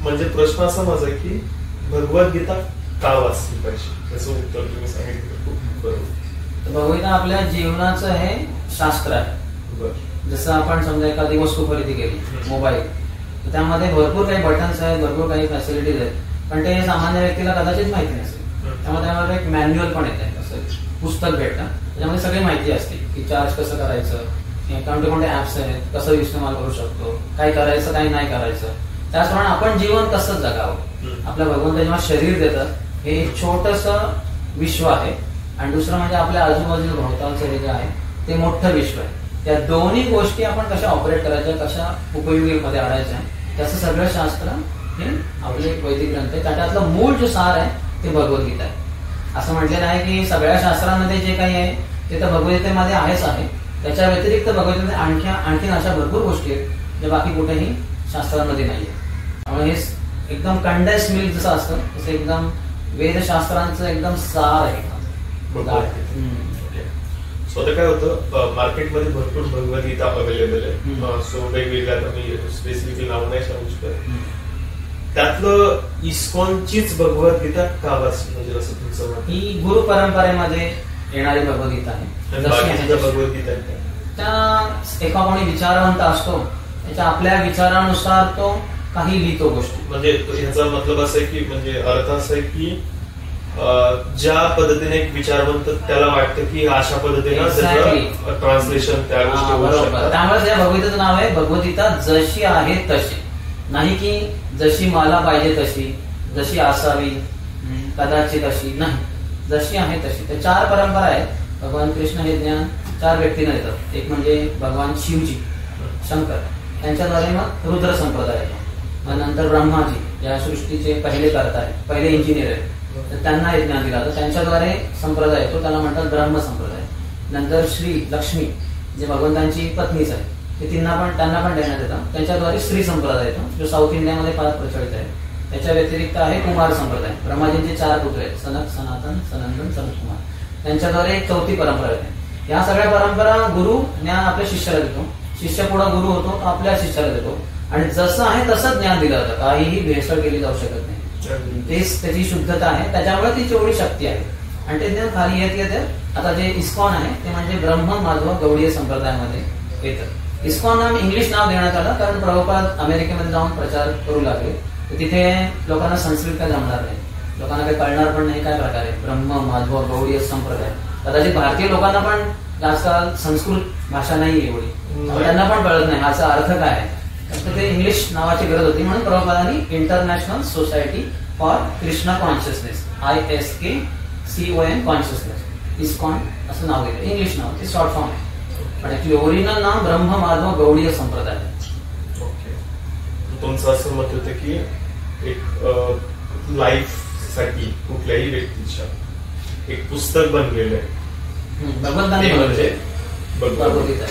म्हणजे प्रश्न असा माझा की भगवद्गीता का वाचली पाहिजे, त्याचं उत्तर तुम्ही सांगितलं खूप बरोबर. भगवद्गीता आपल्या जीवनाचं हे शास्त्र आहे. जसं आपण समजा एखादी वस्तू खरेदी केली, मोबाईल, तर त्यामध्ये भरपूर काही बटन्स आहेत, भरपूर काही फॅसिलिटीज आहेत, पण ते सामान्य व्यक्तीला कदाचित माहिती नसेल. त्यामध्ये आम्हाला एक मॅन्युअल पण येत आहे, असं पुस्तक भेटतं, त्याच्यामध्ये सगळी माहिती असते की चार्ज कसं करायचं, कोणते कोणते ऍप्स आहेत, कसं इस्तेमाल करू शकतो, काय करायचं काय नाही करायचं. त्याचप्रमाणे आपण जीवन कसं जगावं. आपल्या भगवंत जेव्हा शरीर देतात, हे एक छोटस विश्व आहे, आणि दुसरं म्हणजे आपल्या आजूबाजूला भोवतालचं हे जे आहे ते मोठं विश्व आहे. त्या दोन्ही गोष्टी आपण कशा ऑपरेट करायच्या, कशा उपयोगीमध्ये आणायच्या, त्याचं सगळं शास्त्र हे आपले वैदिक ग्रंथ आहे. त्याच्यातलं मूळ जो सार आहे ते भगवद्गीता आहे. असं म्हटलेलं आहे की सगळ्या शास्त्रांमध्ये जे काही आहे ते तर भगवद्गीतेमध्ये आहेच आहे. त्याच्या व्यतिरिक्त भगवद्गीतेमध्ये आणखीन अशा भरपूर गोष्टी आहेत ज्या बाकी कुठेही शास्त्रांमध्ये नाही आहे. त्यामुळे हे एकदम कंडेन्स मिल्क जसं असतं तसं एकदम वेदशास्त्रांचं एकदम सार आहे. सो आता काय होतं, मार्केटमध्ये भरपूर भगवद्गीता अवेलेबल आहे. सो वेगवेगळ्या मी स्पेसिफिकली नाव नाही सांगू शकत. त्यातलं इस्कॉनचीच भगवद्गीता का वाचली, म्हणजे असं तुमचं मत? ही गुरु परंपरेमध्ये येणारी भगवद्गीता आहे. भगवद्गीता त्या एका कोणी विचारवंत असतो, त्याच्या आपल्या विचारानुसार तो काही लिहितो गोष्टी. म्हणजे ह्याचा मतलब असं आहे की, म्हणजे अर्थ असा आहे की ज्या पद्धतीने एक विचारवंत त्याला वाटतं की अशा पद्धतीने ट्रान्सलेशन त्या गोष्टी होऊ शकतात. त्यामुळे या भगवद्गीतेचं नाव आहे भगवद्गीता जशी आहे तशी, नाही की जशी मला पाहिजे तशी, जशी असावी कदाचित अशी नाही, जशी आहे तशी. त्या 4 परंपरा आहेत. भगवान कृष्ण हे ज्ञान 4 व्यक्तींना देतात. एक म्हणजे भगवान शिवजी, शंकर, त्यांच्याद्वारे मग रुद्र संप्रदाय येतो. मग नंतर ब्रह्माजी या सृष्टीचे पहिले करता आहेत, पहिले इंजिनियर आहेत, तर त्यांना हे ज्ञान दिलं जातं. त्यांच्याद्वारे संप्रदाय येतो, त्याला म्हणतात ब्रह्म संप्रदाय. नंतर श्री लक्ष्मी जे भगवंतांची पत्नीच आहे, त्यांना पण देण्यात येतं. त्यांच्याद्वारे श्री संप्रदाय येतो, जो साऊथ इंडियामध्ये फार प्रचलित आहे. त्याच्या व्यतिरिक्त आहे कुमार संप्रदाय. ब्रह्माजींचे 4 पुत्र आहेत, सनक, सनातन, सनंदन, सनत कुमार. त्यांच्याद्वारे एक 4थी परंपरा येते. या सगळ्या परंपरा गुरु ज्ञान आपल्या शिष्याला देतो, शिष्य पुढे गुरु होतो, आपल्या शिष्याला देतो, आणि जसं आहे तसं ज्ञान दिलं जातं. काहीही भेसळ केली जाऊ शकत नाही. तेच त्याची शुद्धता आहे, त्याच्यामुळे ती एवढी शक्ती आहे. आणि ते ज्ञान खाली येते. आता जे इस्कॉन आहे ते म्हणजे ब्रह्म माधव गौडीय संप्रदायामध्ये येतं. इस्कॉन नाम इंग्लिश नाव देण्यात आलं कारण प्रभुपाद अमेरिकेमध्ये जाऊन प्रचार करू लागले. तिथे लोकांना संस्कृत काय जमणार नाही, लोकांना काही कळणार पण नाही काय प्रकारे ब्रह्म माधव गौडीय संप्रदाय. कदाचित भारतीय लोकांना पण आजकाल संस्कृत भाषा नाही एवढी, त्यांना पण कळत नाही ह्याचा अर्थ काय आहे. तर ते इंग्लिश नावाची गरज होती, म्हणून प्रभुपादांनी international society for Krishna consciousness ISKCON consciousness ISKCON असं नाव दिलं. इंग्लिश नाव, ते शॉर्ट फॉर्म आहे, पण ऍक्च्युली ओरिजिनल नाव ब्रह्म माधव गौडीय संप्रदाय. ओके. तुमचं असं मत होतं की एक लाईफ साठी कुठल्याही व्यक्तीच्या एक पुस्तक बनलेलं आहे, भगवंतांनी म्हणजे भगवद्गीता.